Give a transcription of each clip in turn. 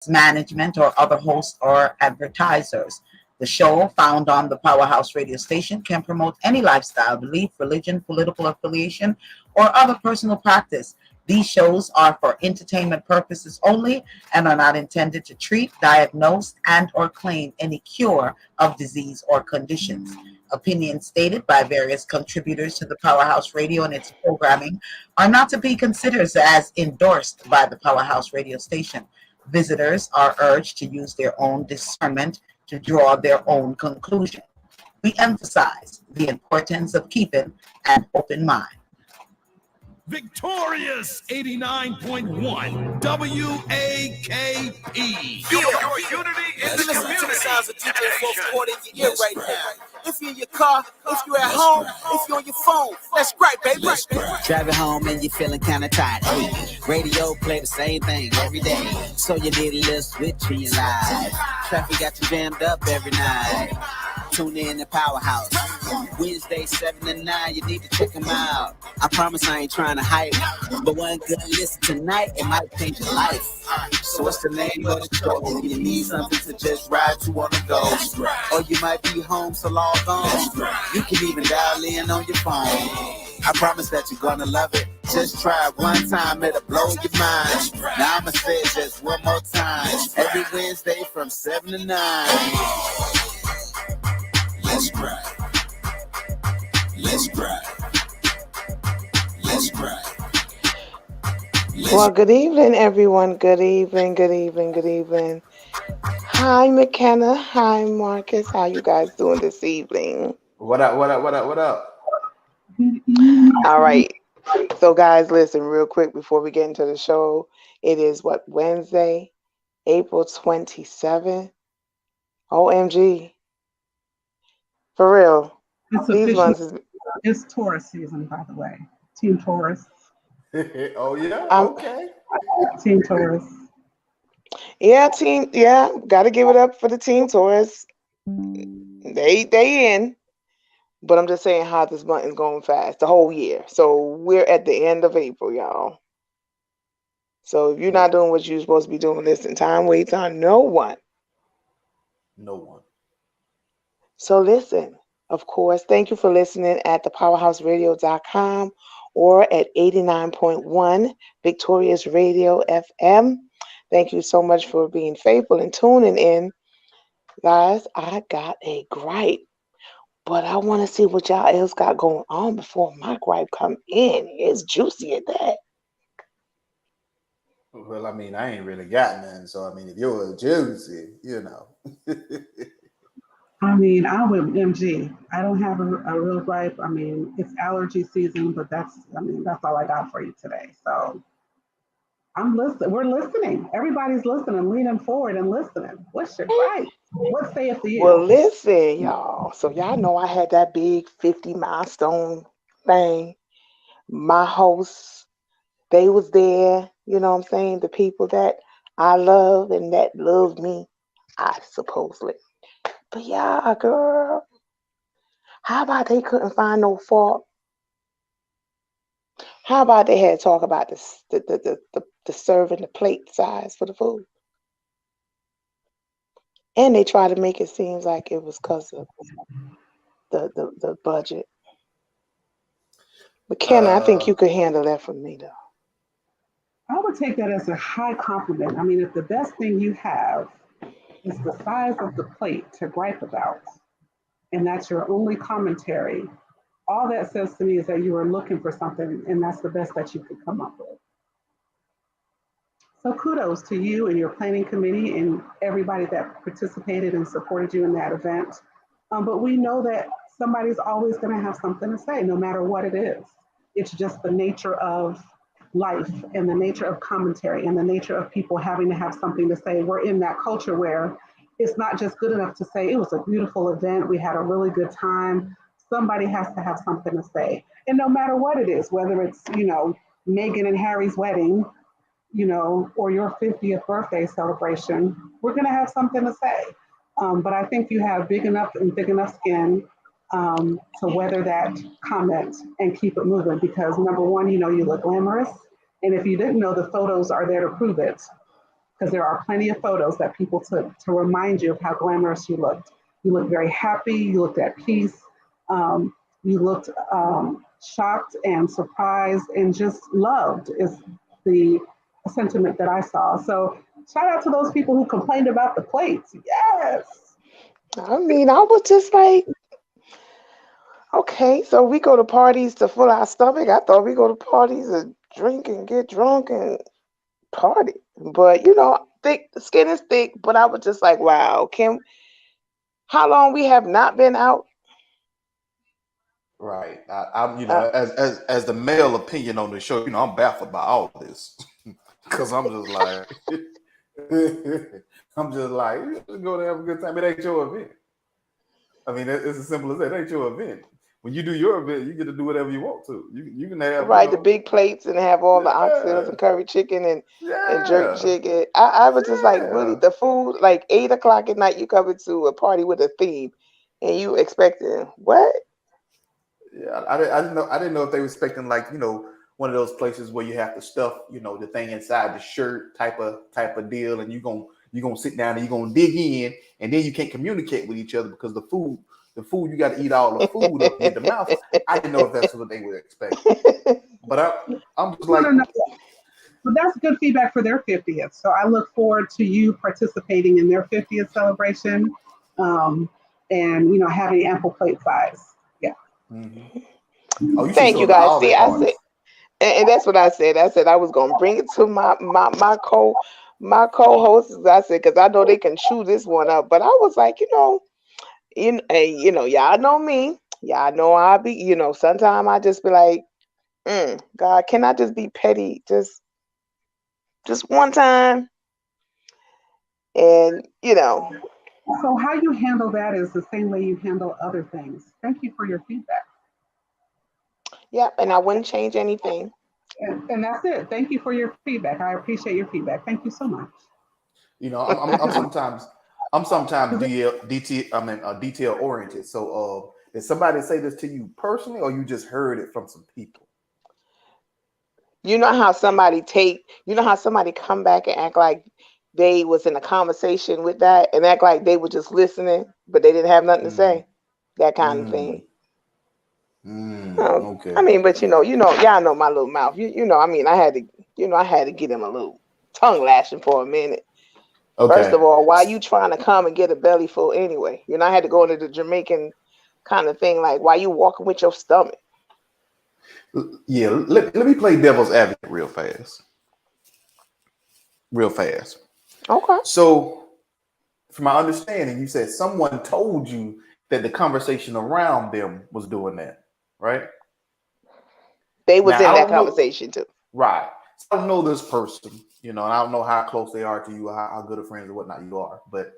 management, or other hosts or advertisers. The show, found on the Powerhouse radio station, can promote any lifestyle, belief, religion, political affiliation, or other personal practice. These shows are for entertainment purposes only and are not intended to treat, diagnose, and or claim any cure of disease or conditions. Opinions stated by various contributors to the Powerhouse Radio and its programming are not to be considered as endorsed by the Powerhouse Radio station. Visitors are urged to use their own discernment to draw their own conclusion. We emphasize the importance of keeping an open mind. Victorious 89.1 WAKP. Your unity in the community. To the sounds of DJ Folks Court in your ear right now. If you're in your car, if you're at home, if you're on your phone, let's gripe, baby. Driving home and you're feeling kind of tired. Hey, radio play the same thing every day, so you need a little switch in your life. Traffic got you jammed up every night. Tune in to Powerhouse. Wednesday 7 to 9, you need to check them out. I promise I ain't trying to hype, but one good listen tonight, it might change your life. So what's the name of the show? If you need something to just ride to on the go, or you might be home, so log on. You can even dial in on your phone. I promise that you're gonna love it. Just try it one time, it'll blow your mind. Now I'ma say it just one more time. Every Wednesday from 7 to 9. Let's gripe. Let's gripe. Let's gripe. Well, good evening, everyone. Good evening, good evening, good evening. Hi, McKenna. Hi, Marcus. How you guys doing this evening? What up, what up, what up, what up? All right. So, guys, listen real quick before we get into the show. It is Wednesday, April 27th. OMG. For real. It's Taurus season, by the way. Team Taurus. Oh, yeah? Okay. Team Taurus. Yeah, got to give it up for the Team Taurus. They in. But I'm just saying how this month is going fast, the whole year. So we're at the end of April, y'all. So if you're not doing what you're supposed to be doing, listen, time waits on no one. No one. So listen, of course, thank you for listening at thepowerhouseradio.com or at 89.1 Victorious Radio FM. Thank you so much for being faithful and tuning in. Guys, I got a gripe, but I want to see what y'all else got going on before my gripe come in. It's juicy at that. Well, I mean, I ain't really got none. So, I mean, if you're juicy, you know. I mean, I'm with MG. I don't have a real gripe. I mean, it's allergy season, but that's all I got for you today. So I'm listening. We're listening. Everybody's listening, leaning forward and listening. What's your gripe? What saith the you? Well, listen, y'all. So y'all know I had that big 50 milestone thing. My hosts, they was there. You know what I'm saying? The people that I love and that love me, I supposedly. But yeah, girl, how about they couldn't find no fault? How about they had to talk about the serving the plate size for the food? And they tried to make it seem like it was because of the budget. McKenna, I think you could handle that for me, though. I would take that as a high compliment. I mean, if the best thing you have is the size of the plate to gripe about, and that's your only commentary, all that says to me is that you were looking for something, and that's the best that you could come up with. So kudos to you and your planning committee and everybody that participated and supported you in that event. But we know that somebody's always going to have something to say, no matter what it is. It's just the nature of life and the nature of commentary and the nature of people having to have something to say. We're in that culture where it's not just good enough to say it was a beautiful event, we had a really good time. Somebody has to have something to say. And no matter what it is, whether it's, Meghan and Harry's wedding, or your 50th birthday celebration, we're going to have something to say. But I think you have big enough and thick enough skin to weather that comment and keep it moving, because number one, you look glamorous. And if you didn't know, the photos are there to prove it. because there are plenty of photos that people took to remind you of how glamorous you looked. You looked very happy. You looked at peace. You looked shocked and surprised and just loved is the sentiment that I saw. So shout out to those people who complained about the plates. Yes. I mean, I was just like, okay, so we go to parties to fill our stomach. I thought we go to parties and drink and get drunk and party. But thick, the skin is thick. But I was just like, wow, how long we have not been out? Right. I'm, Uh, as the male opinion on the show, I'm baffled by all this because I'm just like, just go to have a good time. It ain't your event. I mean, it's as simple as that. It ain't your event. When you do your event, you get to do whatever you want to. You can have, right, the big plates and have all the oxtails yeah, and curry chicken and jerk yeah, chicken. I was just like, really, yeah. the food, like 8 o'clock at night, you come to a party with a theme and you expecting what? Yeah, I didn't know if they were expecting like one of those places where you have to stuff the thing inside the shirt type of deal, and you gonna sit down and you gonna dig in, and then you can't communicate with each other because the food you got to eat all the food up to get the mouth. I didn't know if that's what they were expecting, but I'm just No, like, no, no. But that's good feedback for their 50th. So I look forward to you participating in their 50th celebration, um, and having ample plate size. Yeah. mhm. Oh, you should Thank show you up to guys. all See, their I said, parties. and that's what I said. I said I was gonna bring it to my co-hosts. I said because I know they can chew this one up, but I was like, y'all know me. Y'all know I be, sometimes I just be like, God, can I just be petty, just one time, and So how you handle that is the same way you handle other things. Thank you for your feedback. yep, and I wouldn't change anything. And that's it. Thank you for your feedback. I appreciate your feedback. Thank you so much. I'm sometimes detail oriented. So did somebody say this to you personally, or you just heard it from some people? You know how somebody come back and act like they was in a conversation with that and act like they were just listening, but they didn't have nothing to Mm, say. That kind of thing. mm, I okay. mean, but y'all know my little mouth. I mean, I had to get him a little tongue lashing for a minute. First Okay. of all, why you trying to come and get a belly full anyway? I had to go into the Jamaican kind of thing, like why you walking with your stomach? Yeah, let me play devil's advocate real fast. Real fast. Okay. So, from my understanding, you said someone told you that the conversation around them was doing that, right? They was Now, in I that don't know, conversation too. right? So I don't know this person, and I don't know how close they are to you, how good of friends or whatnot you are, but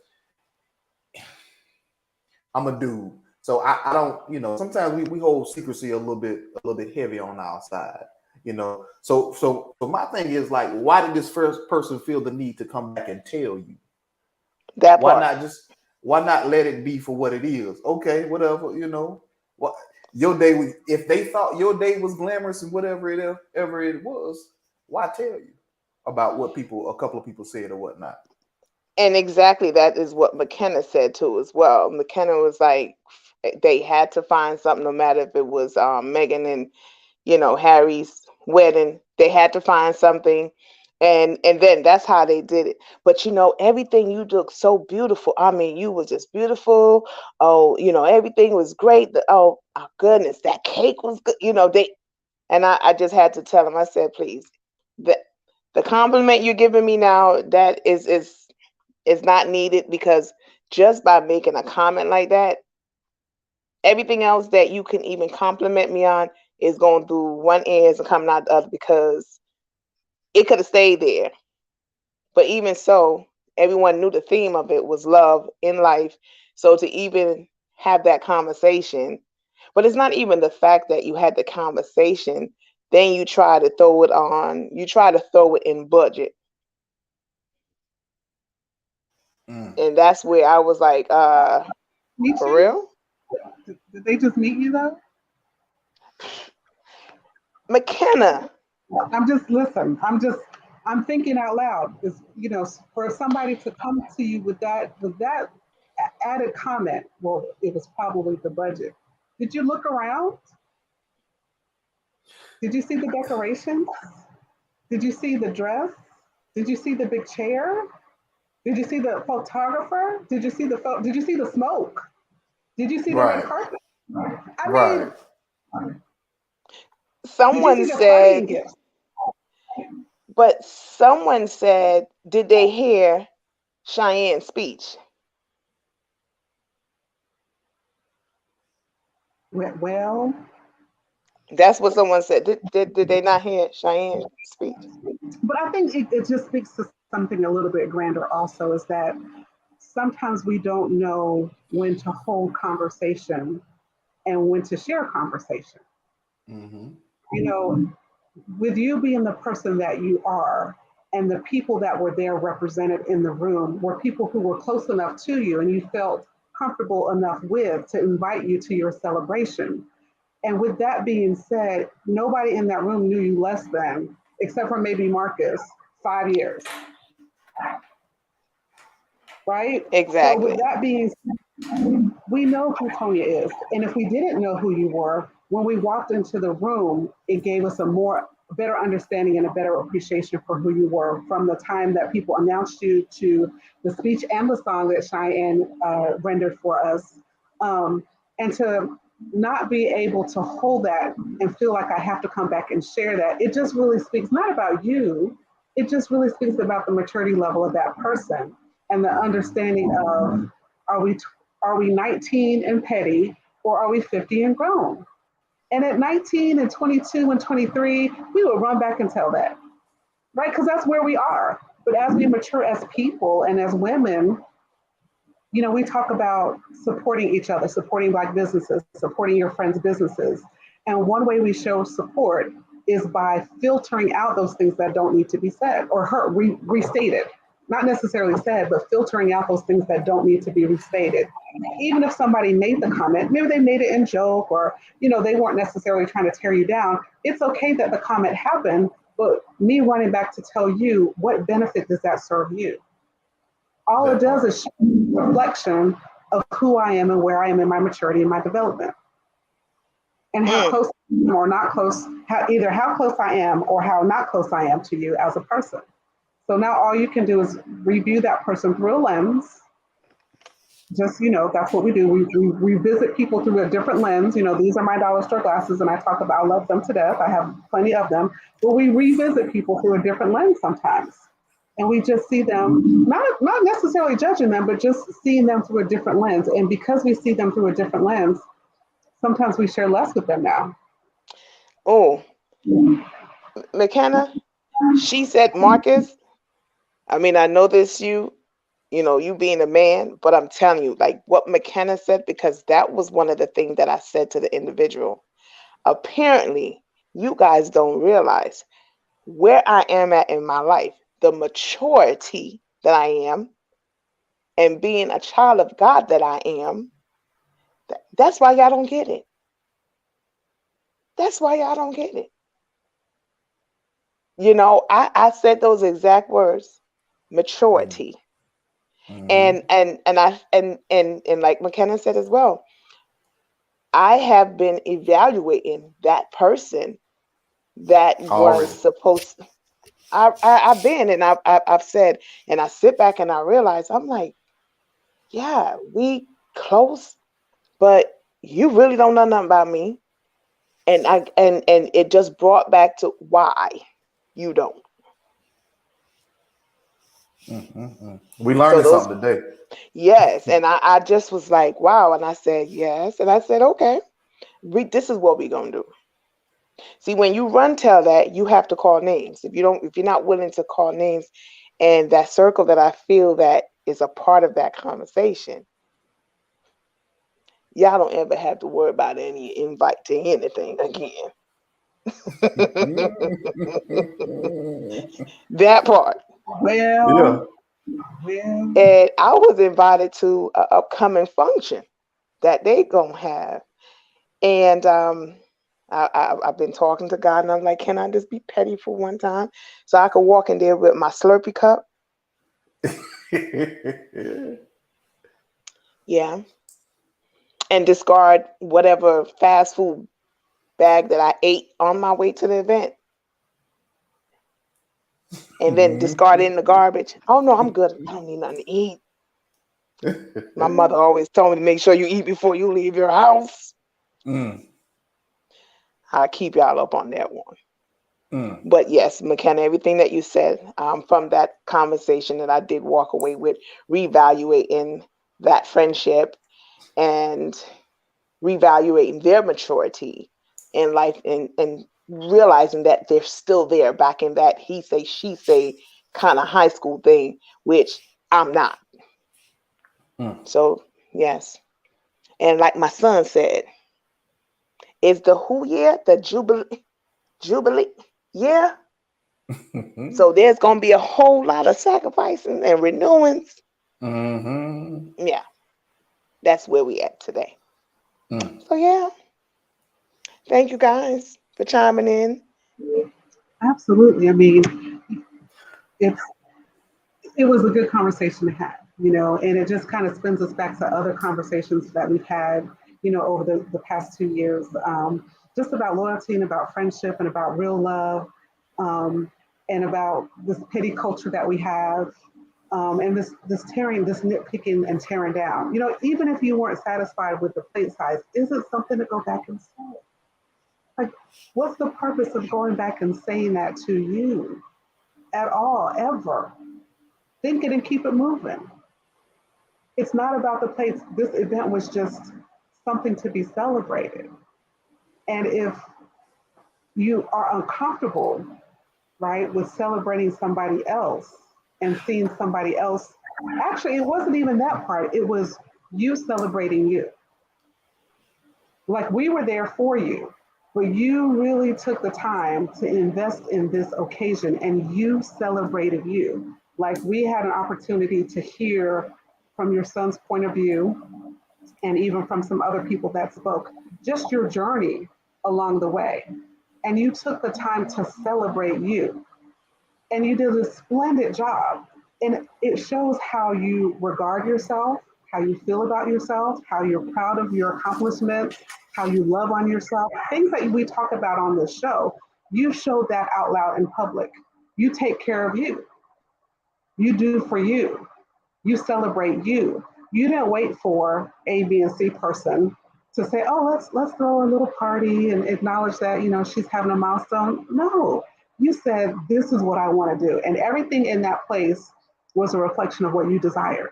I'm a dude. So I don't, sometimes we hold secrecy a little bit heavy on our side, So my thing is like, why did this first person feel the need to come back and tell you? That Why part. not just why not let it be for what it is? Okay, whatever, What your day was, if they thought your day was glamorous and whatever ever it was, why tell you about what a couple of people said or whatnot? And exactly that is what McKenna said too as well. McKenna was like they had to find something, no matter if it was Megan and Harry's wedding. They had to find something, and then that's how they did it. But everything you look so beautiful. I mean, you was just beautiful. Oh, everything was great. Oh, my goodness, that cake was good. I just had to tell him. I said, please, the the compliment you're giving me now, that is not needed, because just by making a comment like that, everything else that you can even compliment me on is going through one ears and coming out the other, because it could have stayed there. But even so, everyone knew the theme of it was love in life. So to even have that conversation, but it's not even the fact that you had the conversation, then you try to throw it in budget. Mm. And that's where I was like, Meet for you? real? Did they just meet you though? McKenna. I'm just listen. I'm just I'm thinking out loud. Is for somebody to come to you with that added comment. Well, it was probably the budget. Did you look around? Did you see the decorations? Did you see the dress? Did you see the big chair? Did you see the photographer? Did you see Did you see the smoke? Did you see the red Right. carpet? I Right. mean, did you see Someone the partying said, gifts? but someone said, did they hear Cheyenne's speech? Well, That's what someone said. Did they not hear Cheyenne's speech? but I think it just speaks to something a little bit grander also is that sometimes we don't know when to hold conversation and when to share conversation. Mm-hmm. You know, with you being the person that you are, and the people that were there represented in the room were people who were close enough to you and you felt comfortable enough with to invite you to your celebration. And with that being said, nobody in that room knew you less than, except for maybe Marcus, 5 years, right? So with Exactly. that being said, we know who Tonya is. And if we didn't know who you were, when we walked into the room, it gave us a better understanding and a better appreciation for who you were from the time that people announced you to the speech and the song that Cheyenne rendered for us. And to not be able to hold that and feel like I have to come back and share that, it just really speaks not about you, it just really speaks about the maturity level of that person and the understanding of are we are we 19 and petty or are we 50 and grown? And at 19 and 22 and 23, we will run back and tell that, right? Because that's where we are. But as we mature as people and as women, we talk about supporting each other, supporting Black businesses, supporting your friends' businesses. And one way we show support is by filtering out those things that don't need to be said or restated. Not necessarily said, but filtering out those things that don't need to be restated. Even if somebody made the comment, maybe they made it in joke or, they weren't necessarily trying to tear you down. It's okay that the comment happened, but me running back to tell you, what benefit does that serve you? All it That does part. is show a reflection of who I am and where I am in my maturity and my development. And how Mm. close or not close, either how close I am or how not close I am to you as a person. So now all you can do is review that person through a lens. Just, that's what we do. We revisit people through a different lens. These are my dollar store glasses and I talk about, I love them to death. I have plenty of them. But we revisit people through a different lens sometimes. And we just see them, not necessarily judging them, but just seeing them through a different lens. And because we see them through a different lens, sometimes we share less with them now. Oh, McKenna, she said, Marcus, I mean, I know this, you being a man, but I'm telling you, like what McKenna said, because that was one of the things that I said to the individual. Apparently, you guys don't realize where I am at in my life, the maturity that I am, and being a child of God that I am. That's why y'all don't get it. That's why y'all don't get it. I said those exact words, maturity. Mm-hmm. And like McKenna said as well, I have been evaluating that person that was Already. supposed. I've been and I've said, and I sit back and I realize I'm like, yeah, we close, but you really don't know nothing about me, and it just brought back to why you don't. Mm-hmm. We So learning those, something today. yes, and I just was like, wow, and I said yes, and I said okay, this is what we're gonna do. See, when you run tell that, you have to call names. If you're not willing to call names, and that circle that I feel that is a part of that conversation, y'all don't ever have to worry about any invite to anything again. That part. Well, Yeah. well, And I was invited to an upcoming function that they gonna have, and I've been talking to God, and I'm like, can I just be petty for one time, so I could walk in there with my Slurpee cup? Yeah, and discard whatever fast food bag that I ate on my way to the event, and then discard it in the garbage. Oh no, I'm good. I don't need nothing to eat. My mother always told me to make sure you eat before you leave your house. I'll keep y'all up on that one. But yes, McKenna, everything that you said from that conversation that I did walk away with, reevaluating that friendship and reevaluating their maturity in life, and realizing that they're still there back in that he say, she say kind of high school thing, which I'm not. So, yes. And like my son said, it's the who year? The Jubilee year. So there's going to be a whole lot of sacrificing and renewings. Yeah. That's where we at today. So, yeah. Thank you guys for chiming in. Absolutely. I mean, it was a good conversation to have, and it just kind of spins us back to other conversations that we've had, over the past 2 years, just about loyalty and about friendship and about real love, and about this petty culture that we have, and this nitpicking and tearing down. Even if you weren't satisfied with the plate size, is it something to go back and say? Like, what's the purpose of going back and saying that to you at all, ever? Think it and keep it moving. It's not about the plates. This event was just something to be celebrated. And if you are uncomfortable, right, with celebrating somebody else and seeing somebody else, actually, it wasn't even that part. It was you celebrating you. Like, we were there for you, but you really took the time to invest in this occasion and you celebrated you. Like, we had an opportunity to hear from your son's point of view, and even from some other people that spoke, just your journey along the way. And you took the time to celebrate you. And you did a splendid job. And it shows how you regard yourself, how you feel about yourself, how you're proud of your accomplishments, how you love on yourself. Things that we talk about on this show, you showed that out loud in public. You take care of you. You do for you. You celebrate you. You didn't wait for A, B, and C person to say, oh, let's throw a little party and acknowledge that, she's having a milestone. No, you said, this is what I want to do. And everything in that place was a reflection of what you desired,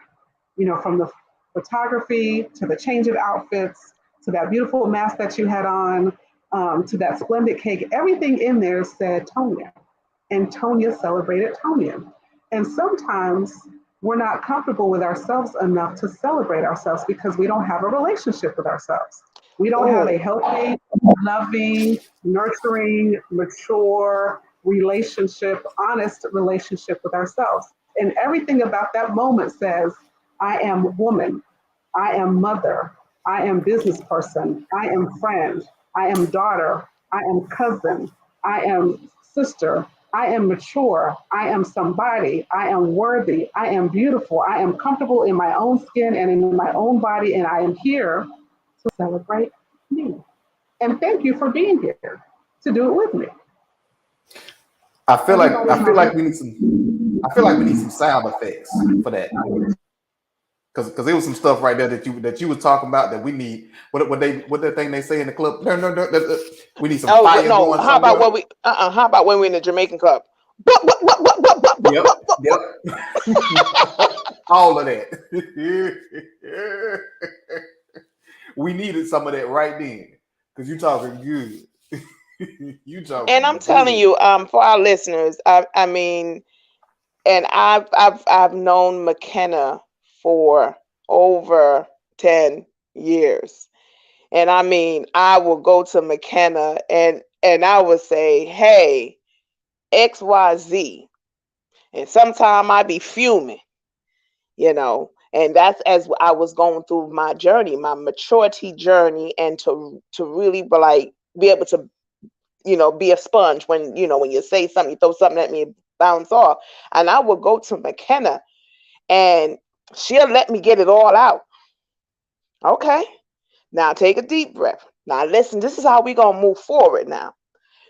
from the photography to the change of outfits, to that beautiful mask that you had on, to that splendid cake. Everything in there said Tonia, and Tonia celebrated Tonia. And sometimes we're not comfortable with ourselves enough to celebrate ourselves because we don't have a relationship with ourselves. We don't have a healthy, loving, nurturing, mature relationship, honest relationship with ourselves. And everything about that moment says, I am woman, I am mother, I am business person, I am friend, I am daughter, I am cousin, I am sister, I am mature, I am somebody, I am worthy, I am beautiful, I am comfortable in my own skin and in my own body, and I am here to celebrate me. And thank you for being here to do it with me. I feel like we need some sound effects for that. Because there was some stuff right there that you was talking about that we need. What that thing they say in the club? No. We need some fire going. How about when how about when we're in the Jamaican club? Yep. All of that. We needed some of that right then. Because you talking good. And I'm telling you, for our listeners, I mean, and I've known McKenna for over 10 years. And I mean, I will go to McKenna and I would say, hey, XYZ. And sometimes I be fuming, and that's as I was going through my journey, my maturity journey, and to really be like, be able to, be a sponge when, when you say something, you throw something at me, bounce off. And I would go to McKenna and she'll let me get it all out. Okay. Now take a deep breath. Now listen, this is how we're going to move forward now.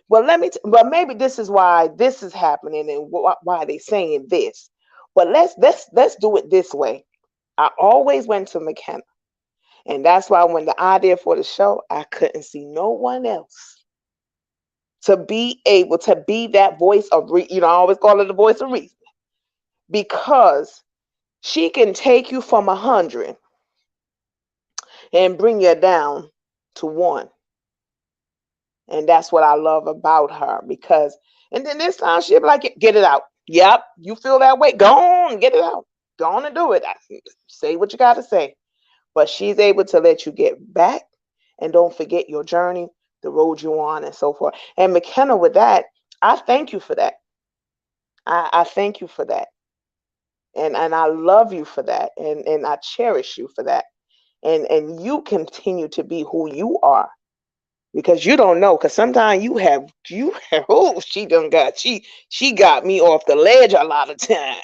Well, well, maybe this is why this is happening and why they saying this. But let's do it this way. I always went to McKenna. And that's why when the idea for the show, I couldn't see no one else to be able to be that voice of, I always call it the voice of reason, because she can take you from 100 and bring you down to 1. And that's what I love about her, because, and then this time she'll be like, get it out. Yep, you feel that way? Go on, get it out. Go on and do it. Say what you got to say. But she's able to let you get back and don't forget your journey, the road you're on, and so forth. And McKenna, with that, I thank you for that. I thank you for that. And I love you for that. And I cherish you for that. And you continue to be who you are, because you don't know, because sometimes you have oh, she got me off the ledge a lot of time.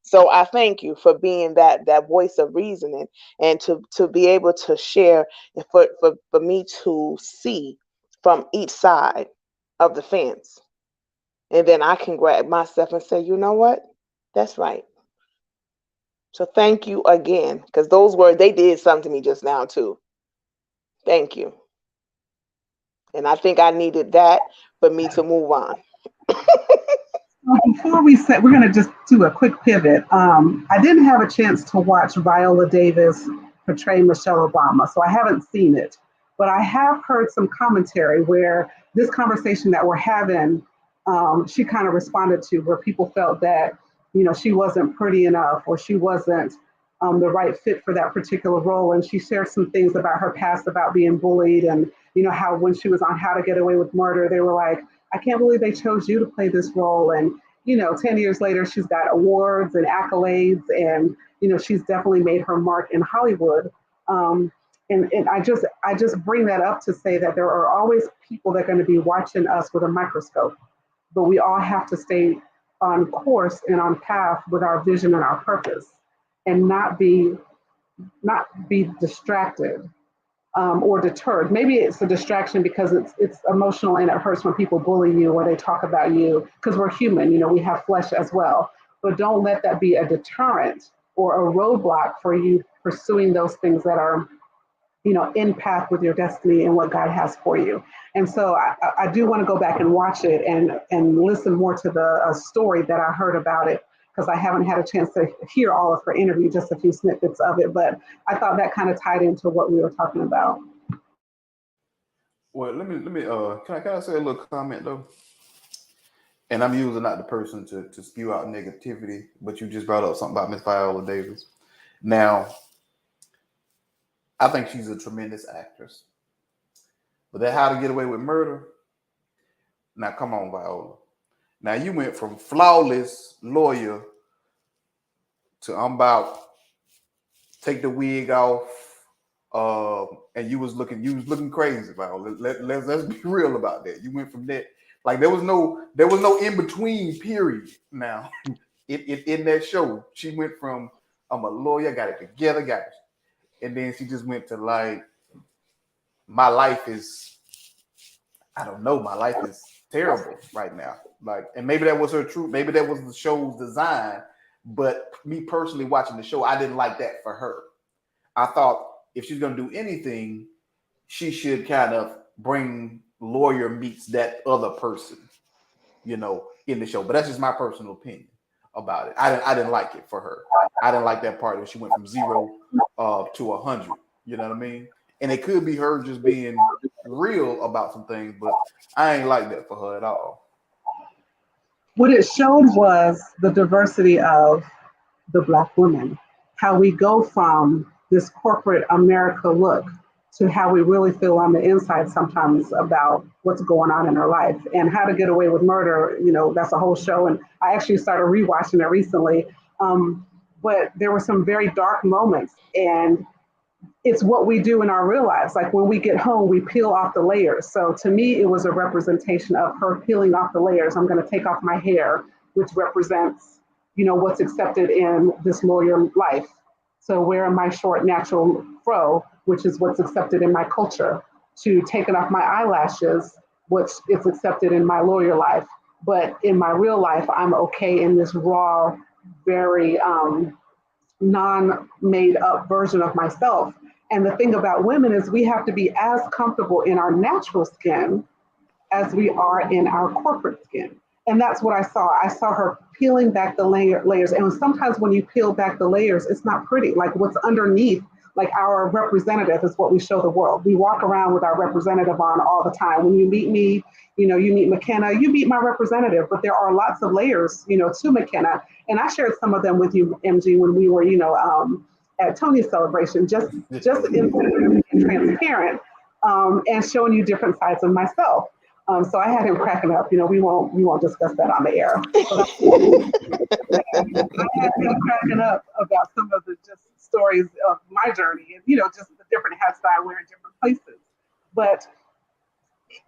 So I thank you for being that voice of reasoning, and to be able to share, for me to see from each side of the fence. And then I can grab myself and say, you know what? That's right. So thank you again, because those words, they did something to me just now too. Thank you. And I think I needed that for me to move on. Before we're going to just do a quick pivot. I didn't have a chance to watch Viola Davis portray Michelle Obama, so I haven't seen it. But I have heard some commentary where this conversation that we're having, she kind of responded to, where people felt that, she wasn't pretty enough, or she wasn't the right fit for that particular role. And she shared some things about her past, about being bullied, and how when she was on How to Get Away with Murder, they were like, I can't believe they chose you to play this role. And 10 years later, she's got awards and accolades, and she's definitely made her mark in Hollywood. And I just bring that up to say that there are always people that are going to be watching us with a microscope, but we all have to stay on course and on path with our vision and our purpose, and not be distracted or deterred. Maybe it's a distraction because it's emotional and it hurts when people bully you or they talk about you, because we're human, we have flesh as well. But don't let that be a deterrent or a roadblock for you pursuing those things that are, in path with your destiny and what God has for you. And so I do want to go back and watch it and listen more to the story that I heard about it, because I haven't had a chance to hear all of her interview, just a few snippets of it. But I thought that kind of tied into what we were talking about. Well, let me can I say a little comment though? And I'm usually not the person to spew out negativity, but you just brought up something about Miss Viola Davis. Now, I think she's a tremendous actress. But that How to Get Away with Murder, now come on, Viola. Now you went from flawless lawyer to I'm about take the wig off, and you was looking crazy, Viola. Let's be real about that. You went from that, like there was no in between period. Now, in that show, she went from I'm a lawyer, got it together, got it. And then she just went to like, my life is, I don't know, my life is terrible right now. Like, and maybe that was her truth. Maybe that was the show's design. But me personally watching the show, I didn't like that for her. I thought if she's going to do anything, she should kind of bring lawyer meets that other person, in the show. But that's just my personal opinion about it. I didn't like it for her. I didn't like that part when she went from 0 to 100. You know what I mean? And it could be her just being real about some things, but I ain't like that for her at all. What it showed was the diversity of the Black woman, how we go from this corporate America look to how we really feel on the inside sometimes about what's going on in our life. And How to Get Away with Murder, that's a whole show. And I actually started rewatching it recently. But there were some very dark moments, and it's what we do in our real lives. Like when we get home, we peel off the layers. So to me, it was a representation of her peeling off the layers. I'm going to take off my hair, which represents, what's accepted in this lawyer life. So wearing my short natural fro, which is what's accepted in my culture, to taking off my eyelashes, which is accepted in my lawyer life. But in my real life, I'm okay in this raw, very non-made up version of myself. And the thing about women is we have to be as comfortable in our natural skin as we are in our corporate skin. And that's what I saw. I saw her peeling back the layers. And sometimes when you peel back the layers, it's not pretty. Like what's underneath, like our representative is what we show the world. We walk around with our representative on all the time. When you meet me, you meet McKenna, you meet my representative, but there are lots of layers, to McKenna. And I shared some of them with you, MG, when we were, at TONIA celebration, just in transparent and showing you different sides of myself. So I had him cracking up. We won't discuss that on the air. But I had him cracking up about some of the just stories of my journey, and just the different hats that I wear in different places. But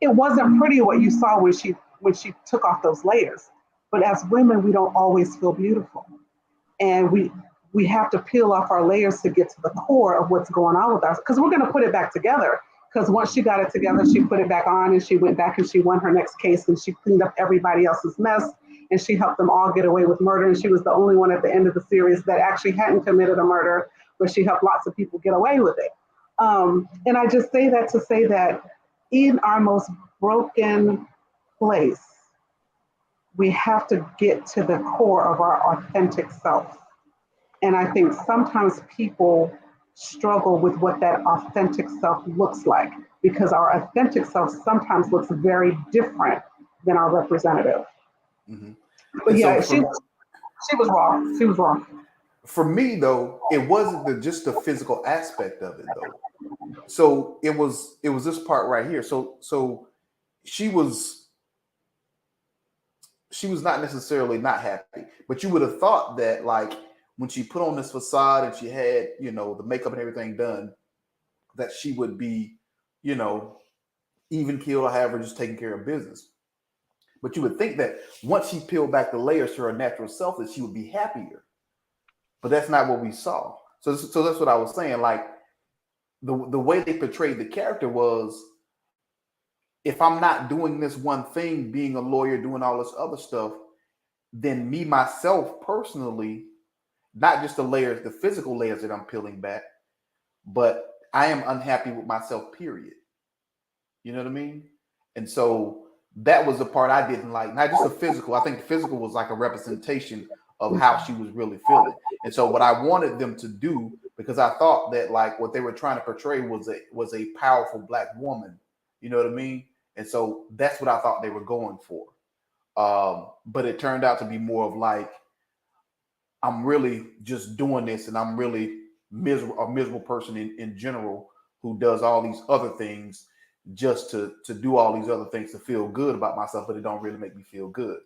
it wasn't pretty what you saw when she took off those layers. But as women, we don't always feel beautiful, and we have to peel off our layers to get to the core of what's going on with us, because we're going to put it back together. Because once she got it together, she put it back on, and she went back and she won her next case, and she cleaned up everybody else's mess, and she helped them all get away with murder. And she was the only one at the end of the series that actually hadn't committed a murder, but she helped lots of people get away with it. And I just say that to say that in our most broken place, we have to get to the core of our authentic self. And I think sometimes people struggle with what that authentic self looks like, because our authentic self sometimes looks very different than our representative. Mm-hmm. But yeah, she was wrong. She was wrong. For me, though, it wasn't just the physical aspect of it, though. So it was this part right here. So she was not necessarily not happy, but you would have thought that, like, when she put on this facade and she had, the makeup and everything done, that she would be, even keeled or however, just taking care of business. But you would think that once she peeled back the layers to her natural self, that she would be happier. But that's not what we saw. So that's what I was saying. Like the way they portrayed the character was, if I'm not doing this one thing, being a lawyer, doing all this other stuff, then me, myself, personally, not just the layers, the physical layers that I'm peeling back, but I am unhappy with myself, period. You know what I mean? And so that was the part I didn't like. Not just the physical. I think the physical was like a representation of how she was really feeling. And so what I wanted them to do, because I thought that, like, what they were trying to portray was a powerful Black woman. You know what I mean? And so that's what I thought they were going for. But it turned out to be more of like, I'm really just doing this, and I'm really a miserable person in general, who does all these other things just to do all these other things to feel good about myself, but it don't really make me feel good.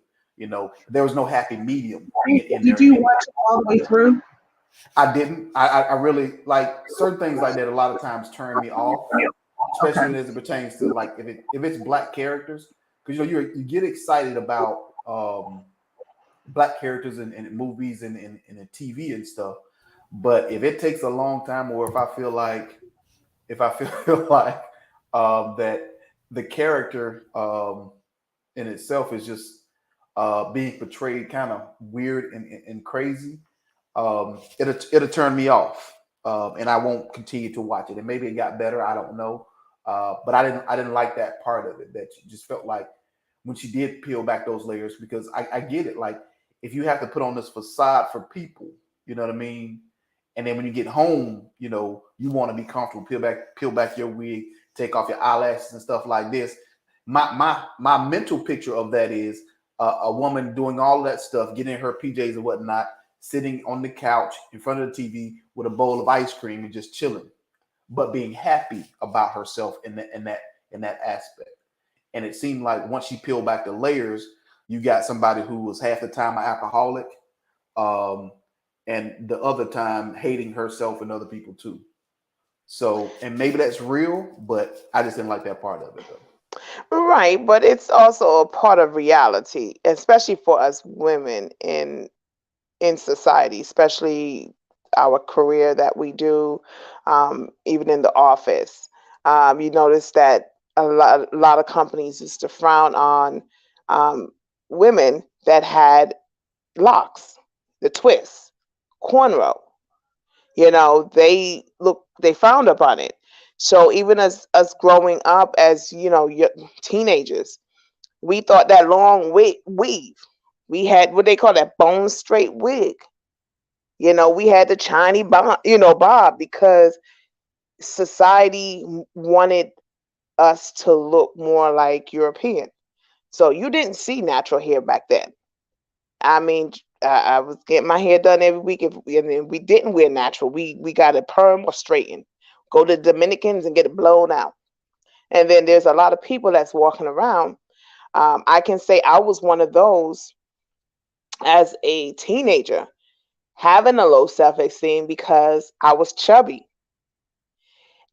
There was no happy medium. Did you watch it all the way through? I didn't. I really, like, certain things like that a lot of times turn me off, especially as it pertains to, like, if it's Black characters, because you get excited about Black characters in movies and in TV and stuff. But if it takes a long time, or if I feel like that the character in itself is just being portrayed kind of weird and crazy, it'll turn me off, and I won't continue to watch it. And maybe it got better, I don't know, but I didn't like that part of it. That you just felt like when she did peel back those layers, because I get it. Like, if you have to put on this facade for people, you know what I mean? And then when you get home, you want to be comfortable, peel back your wig, take off your eyelashes and stuff like this. My mental picture of that is a woman doing all that stuff, getting in her PJs and whatnot, sitting on the couch in front of the TV with a bowl of ice cream and just chilling, but being happy about herself in that aspect. And it seemed like once she peeled back the layers, you got somebody who was half the time an alcoholic, and the other time hating herself and other people too. So, and maybe that's real, but I just didn't like that part of it though. Right, but it's also a part of reality, especially for us women in society, especially our career that we do, even in the office. You notice that a lot of companies used to frown on um, women that had locks, the twists, cornrow. They frowned upon it. So even as us growing up as teenagers, we thought that long weave. We had what they call that bone straight wig. We had the Chinese bob because society wanted us to look more like European. So you didn't see natural hair back then. I mean, I was getting my hair done every week. And we didn't wear natural. We got a perm or straighten. Go to the Dominicans and get it blown out. And then there's a lot of people that's walking around. I can say I was one of those as a teenager having a low self esteem because I was chubby.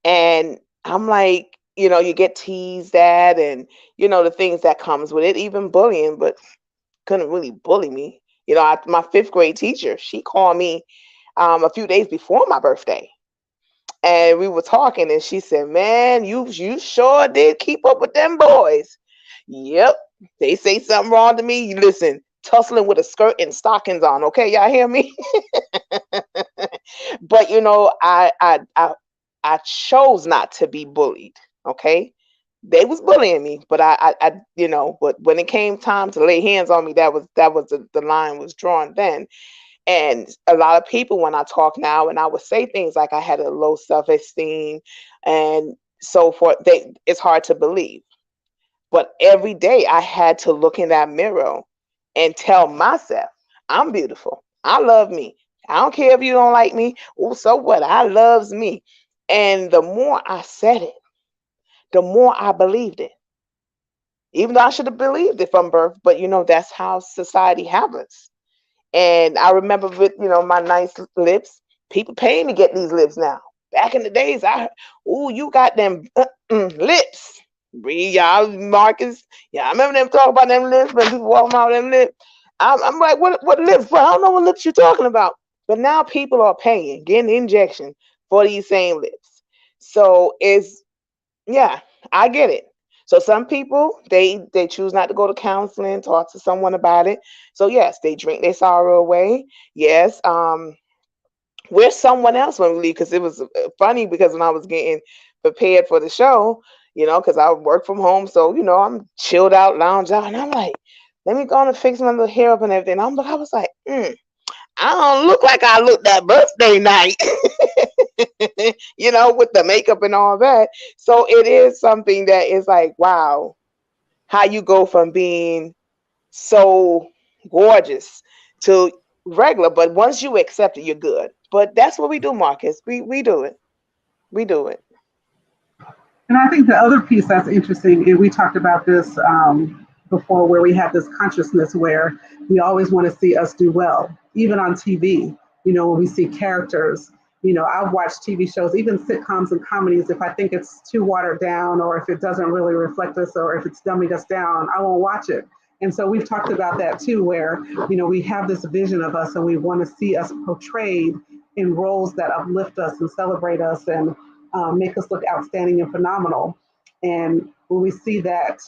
And I'm like, you get teased at and, the things that comes with it, even bullying, but couldn't really bully me. My fifth grade teacher, she called me a few days before my birthday. And we were talking and she said, man, you sure did keep up with them boys. Yep. They say something wrong to me. You listen, tussling with a skirt and stockings on. Okay, y'all hear me? But I chose not to be bullied. Okay. They was bullying me, but but when it came time to lay hands on me, that was the line was drawn then. And a lot of people, when I talk now, and I would say things like I had a low self-esteem and so forth, it's hard to believe. But every day I had to look in that mirror and tell myself, I'm beautiful. I love me. I don't care if you don't like me. Oh, so what? I loves me. And the more I said it, the more I believed it. Even though I should have believed it from birth, but that's how society have us. And I remember with my nice lips, people paying to get these lips now. Back in the days, you got them lips. Y'all, Marcus, yeah, I remember them talking about them lips when people walking around with them lips. I'm like, what lips? Bro, I don't know what lips you're talking about. But now people are paying, getting injection for these same lips. So yeah, I get it. So some people they choose not to go to counseling, talk to someone about it. So yes, they drink their sorrow away. Yes, we're someone else when we leave because it was funny because when I was getting prepared for the show, because I work from home, so I'm chilled out, lounge out, and I'm like, let me go on and fix my little hair up and everything. I was like, I don't look like I looked that birthday night. With the makeup and all that. So it is something that is like, wow, how you go from being so gorgeous to regular. But once you accept it, you're good. But that's what we do, Marcus. We do it. We do it. And I think the other piece that's interesting, and we talked about this before, where we have this consciousness where we always want to see us do well, even on TV. When we see characters, I've watched TV shows, even sitcoms and comedies. If I think it's too watered down, or if it doesn't really reflect us, or if it's dumbing us down, I won't watch it. And so we've talked about that too, where we have this vision of us, and we want to see us portrayed in roles that uplift us and celebrate us and make us look outstanding and phenomenal. And when we see that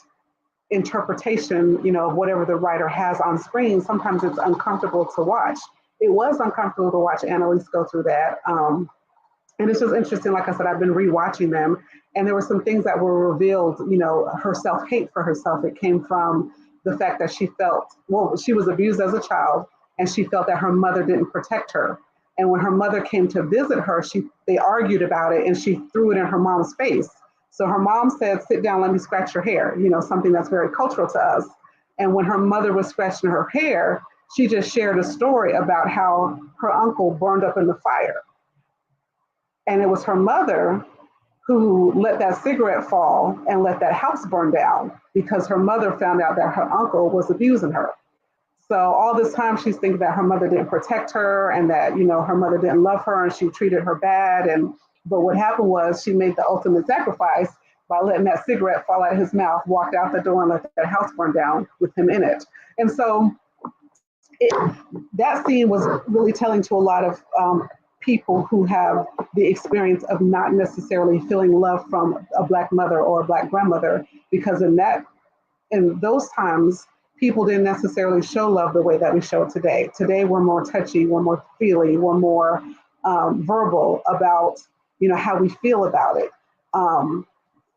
interpretation, of whatever the writer has on screen, sometimes it's uncomfortable to watch. It was uncomfortable to watch Annalise go through that. And it's just interesting. Like I said, I've been rewatching them, and there were some things that were revealed, her self-hate for herself. It came from the fact that she was abused as a child, and she felt that her mother didn't protect her. And when her mother came to visit her, they argued about it, and she threw it in her mom's face. So her mom said, sit down, let me scratch your hair, something that's very cultural to us. And when her mother was scratching her hair, she just shared a story about how her uncle burned up in the fire. And it was her mother who let that cigarette fall and let that house burn down because her mother found out that her uncle was abusing her. So all this time she's thinking that her mother didn't protect her and that, her mother didn't love her and she treated her bad. And But what happened was she made the ultimate sacrifice by letting that cigarette fall out of his mouth, walked out the door and let that house burn down with him in it. And so it, that scene was really telling to a lot of people who have the experience of not necessarily feeling love from a Black mother or a Black grandmother, because in those times, people didn't necessarily show love the way that we show today. Today, we're more touchy, we're more feely, we're more verbal about, how we feel about it. I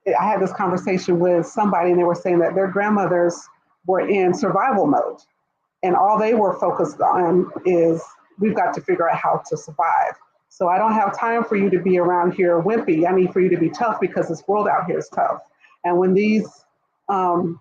had this conversation with somebody, and they were saying that their grandmothers were in survival mode, and all they were focused on is, we've got to figure out how to survive. So I don't have time for you to be around here wimpy. I need for you to be tough, because this world out here is tough. And when these that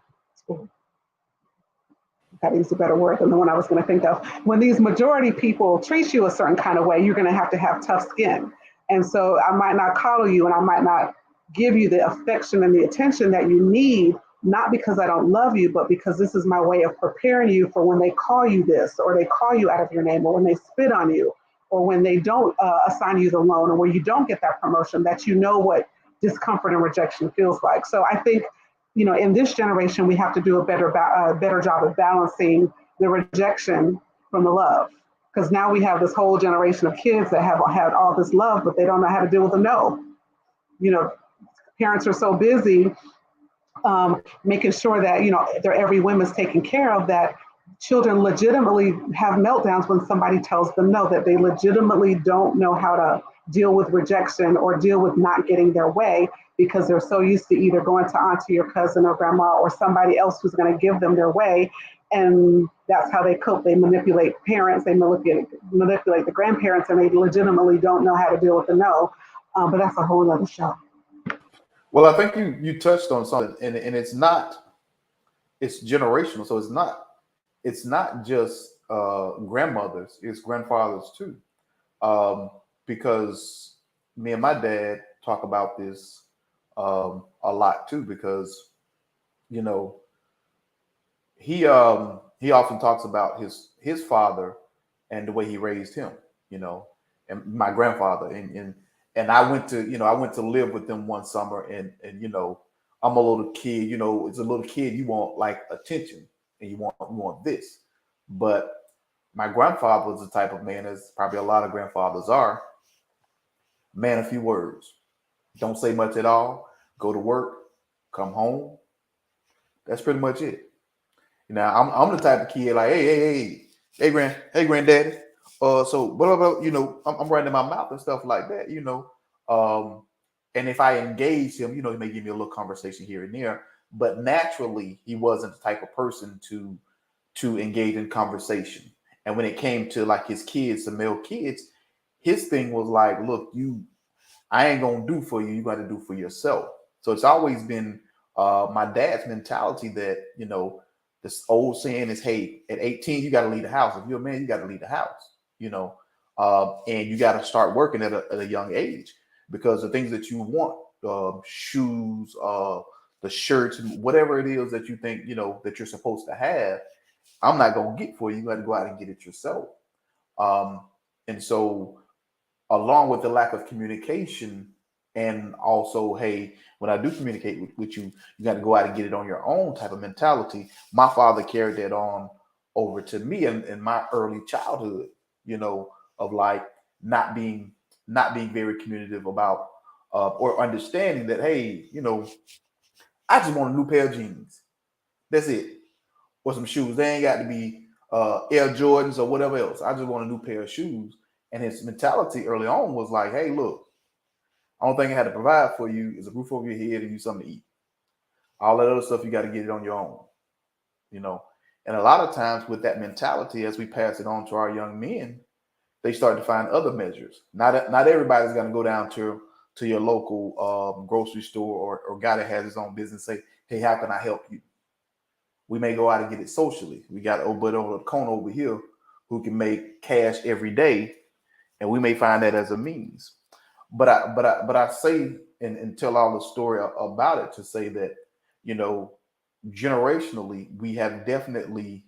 is a better word than the one I was going to think of. When these majority people treat you a certain kind of way, you're going to have tough skin. And so I might not coddle you, and I might not give you the affection and the attention that you need, not because I don't love you, but because this is my way of preparing you for when they call you this, or they call you out of your name, or when they spit on you, or when they don't assign you the loan, or when you don't get that promotion, that you know what discomfort and rejection feels like. So I think, in this generation, we have to do a better job of balancing the rejection from the love. Because now we have this whole generation of kids that have had all this love, but they don't know how to deal with a no. Parents are so busy making sure that, their every whim is taken care of, that children legitimately have meltdowns when somebody tells them no, that they legitimately don't know how to deal with rejection or deal with not getting their way, because they're so used to either going to auntie or cousin or grandma or somebody else who's going to give them their way. And that's how they cope. They manipulate parents, they manipulate the grandparents, and they legitimately don't know how to deal with the no. But that's a whole other show. Well, I think you touched on something, and it's generational. So it's not just grandmothers, it's grandfathers too. Because me and my dad talk about this a lot too, because he often talks about his father and the way he raised him, and my grandfather, and I went to live with them one summer, and I'm a little kid, as a little kid you want like attention, and you want this, but my grandfather was the type of man, as probably a lot of grandfathers are, man, a few words, don't say much at all, go to work, come home. That's pretty much it. Now I'm the type of kid like, hey, granddaddy. So blah, blah, blah, I'm right in my mouth and stuff like that, and if I engage him, he may give me a little conversation here and there, but naturally he wasn't the type of person to engage in conversation. And when it came to like his kids, the male kids, his thing was like, look, I ain't gonna do for you, you got to do for yourself. So it's always been my dad's mentality that, this old saying is, hey, at 18 you got to leave the house. If you're a man, you got to leave the house, and you got to start working at a young age, because the things that you want, shoes, the shirts, whatever it is that you think, that you're supposed to have, I'm not going to get for you. You got to go out and get it yourself. And so along with the lack of communication, and also, hey, when I do communicate with you, you got to go out and get it on your own type of mentality. My father carried that on over to me in my early childhood, of like not being very communicative about or understanding that, hey, I just want a new pair of jeans. That's it. Or some shoes. They ain't got to be Air Jordans or whatever else. I just want a new pair of shoes. And his mentality early on was like, hey, look, only thing I had to provide for you is a roof over your head and you something to eat. All that other stuff, you got to get it on your own, And a lot of times with that mentality, as we pass it on to our young men, they start to find other measures. Not everybody's going to go down to your local grocery store or guy that has his own business say, hey, how can I help you? We may go out and get it socially. We got over the corner over here who can make cash every day, and we may find that as a means. But I say and tell all the story about it to say that, generationally, we have definitely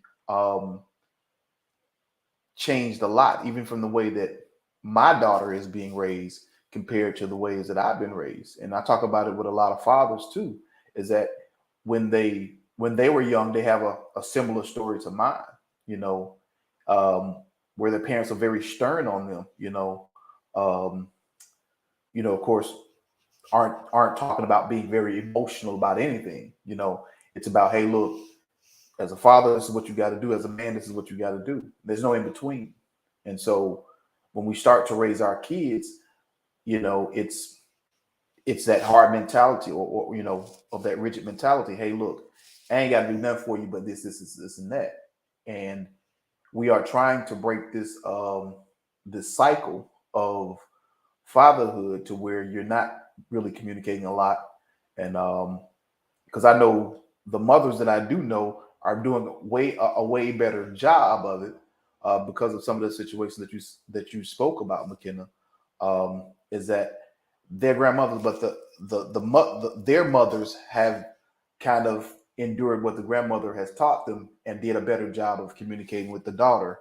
changed a lot, even from the way that my daughter is being raised compared to the ways that I've been raised. And I talk about it with a lot of fathers too, is that when they were young, they have a similar story to mine, you know, where their parents are very stern on them, um, of course, aren't talking about being very emotional about anything. It's about, hey, look, as a father, this is what you got to do. As a man, this is what you got to do. There's no in between. And so when we start to raise our kids, it's that hard mentality, or of that rigid mentality. Hey, look, I ain't got to do nothing for you, but this, and that. And we are trying to break this cycle of fatherhood to where you're not really communicating a lot. And because I know the mothers that I do know are doing a way better job of it, because of some of the situations that you spoke about, McKenna, is that their grandmothers, but their mothers have kind of endured what the grandmother has taught them and did a better job of communicating with the daughter.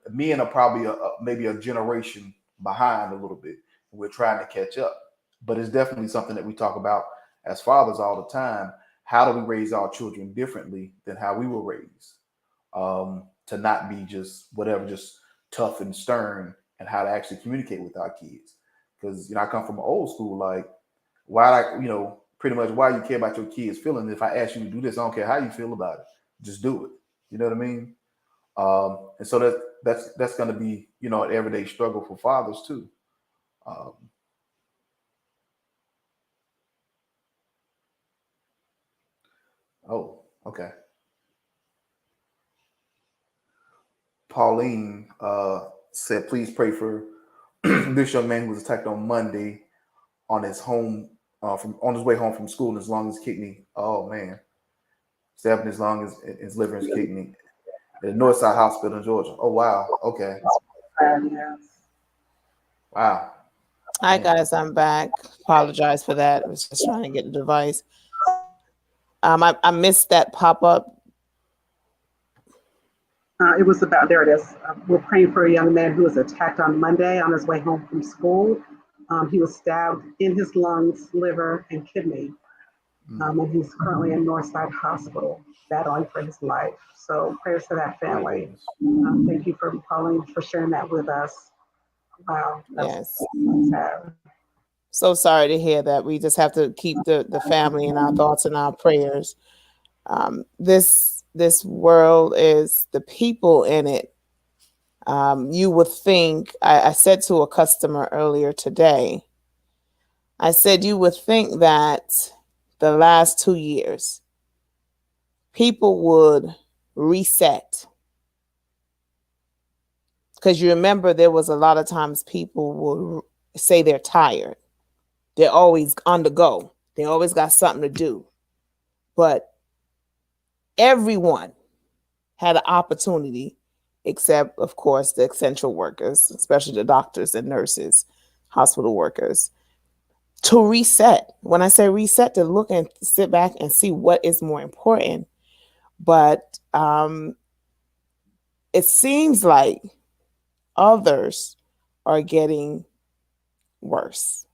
Me and are probably maybe a generation behind a little bit. We're trying to catch up, but it's definitely something that we talk about as fathers all the time. How do we raise our children differently than how we were raised? To not be just whatever, just tough and stern, and how to actually communicate with our kids. Because I come from an old school, like, pretty much, why you care about your kids' feelings? If I ask you to do this, I don't care how you feel about it, just do it. You know what I mean? And so that's going to be an everyday struggle for fathers too. Oh, okay. Pauline said, please pray for this young man who was attacked on Monday on his on his way home from school, and his lung, his kidney. Oh man, stabbing his lung, his liver, his kidney at the Northside Hospital in Georgia. Oh wow. Okay. Wow. Hi guys, I'm back. Apologize for that. I was just trying to get the device. I missed that pop up. It was about, there it is. We're praying for a young man who was attacked on Monday on his way home from school. He was stabbed in his lungs, liver, and kidney. And he's currently in Northside Hospital battling for his life. So prayers for that family. Thank you for Pauline for sharing that with us. Wow. Yes. Sad. So sorry to hear that. We just have to keep the family in our thoughts and our prayers. This world is the people in it. You would think, I said to a customer earlier today, I said, you would think that the last 2 years, people would reset. Because you remember there was a lot of times people would say they're tired. They're always on the go. They always got something to do. But everyone had an opportunity, except, of course, the essential workers, especially the doctors and nurses, hospital workers, to reset. When I say reset, to look and sit back and see what is more important. But it seems like others are getting worse.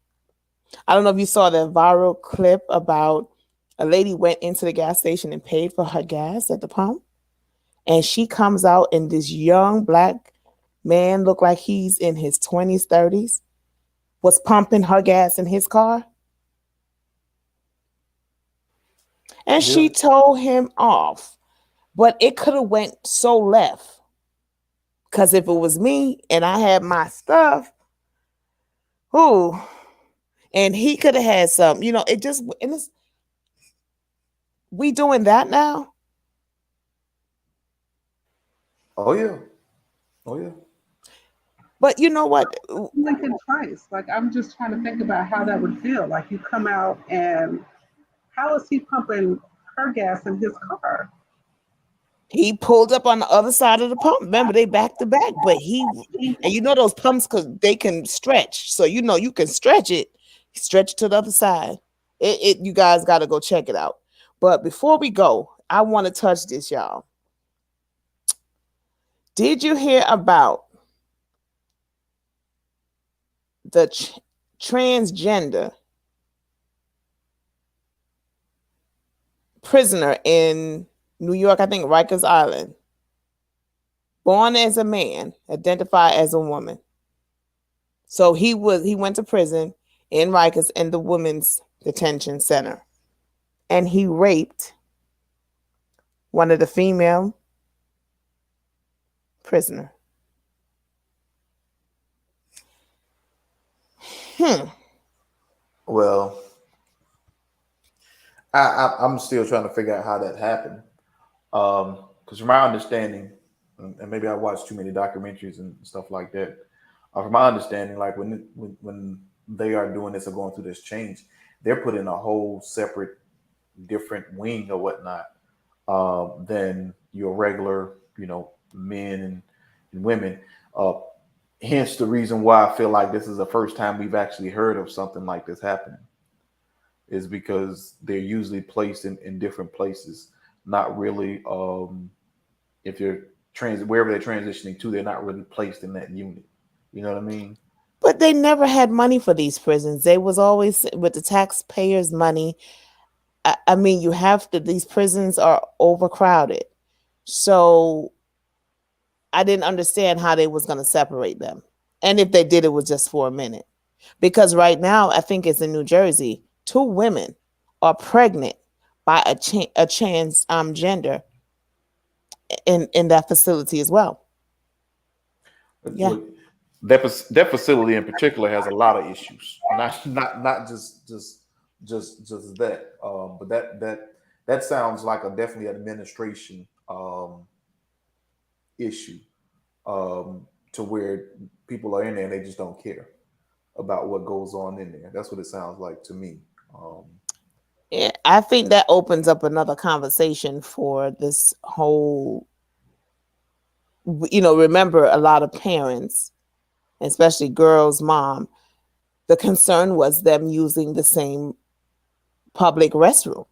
I don't know if you saw that viral clip about a lady went into the gas station and paid for her gas at the pump. And she comes out, and this young black man, looked like he's in his 20s, 30s, was pumping her gas in his car. And she told him off. But it could have went so left. Because if it was me and I had my stuff, and he could have had some, it just, and it's, we doing that now? Oh yeah. Oh yeah. But you know what? Thinking twice. Like, I'm just trying to think about how that would feel. Like, you come out and how is he pumping her gas in his car? He pulled up on the other side of the pump. Remember, they back to back, but and those pumps, because they can stretch. So, you can stretch it to the other side. You guys got to go check it out. But before we go, I want to touch this, y'all. Did you hear about the transgender prisoner in New York, I think Rikers Island, born as a man, identified as a woman. So he went to prison in Rikers in the women's detention center, and he raped one of the female prisoner. Well, I'm still trying to figure out how that happened. Because from my understanding, and maybe I watched too many documentaries and stuff like that. From my understanding, like when they are doing this or going through this change, they're put in a whole separate, different wing or whatnot than your regular, men and women. Hence the reason why I feel like this is the first time we've actually heard of something like this happening, is because they're usually placed in different places. Not really, if you're wherever they're transitioning to, they're not really placed in that unit. You know what I mean? But they never had money for these prisons. They was always with the taxpayers' money. I mean, these prisons are overcrowded. So I didn't understand how they was going to separate them. And if they did, it was just for a minute. Because right now, I think it's in New Jersey, 2 women are pregnant by a transgender in that facility as well. Yeah. Look, that facility in particular has a lot of issues. Not just that. But that sounds like definitely an administration issue. To where people are in there and they just don't care about what goes on in there. That's what it sounds like to me. Yeah, I think that opens up another conversation for this whole, remember, a lot of parents, especially girls' mom, the concern was them using the same public restroom.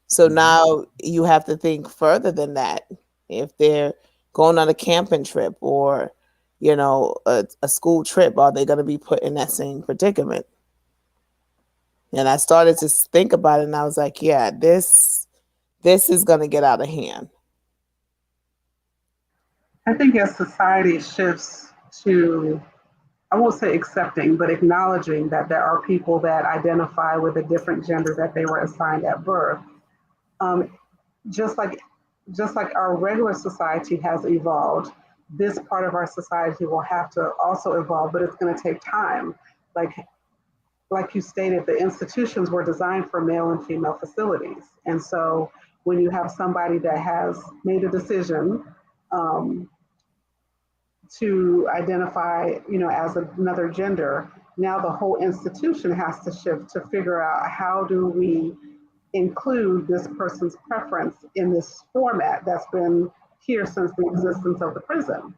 So now you have to think further than that. If they're going on a camping trip or, a school trip, are they going to be put in that same predicament? And I started to think about it, and I was like, yeah, this is going to get out of hand. I think as society shifts to, I won't say accepting, but acknowledging that there are people that identify with a different gender that they were assigned at birth, just like our regular society has evolved, this part of our society will have to also evolve, but it's going to take time. Like you stated, the institutions were designed for male and female facilities. And so when you have somebody that has made a decision to identify, as another gender, now the whole institution has to shift to figure out how do we include this person's preference in this format that's been here since the existence of the prison.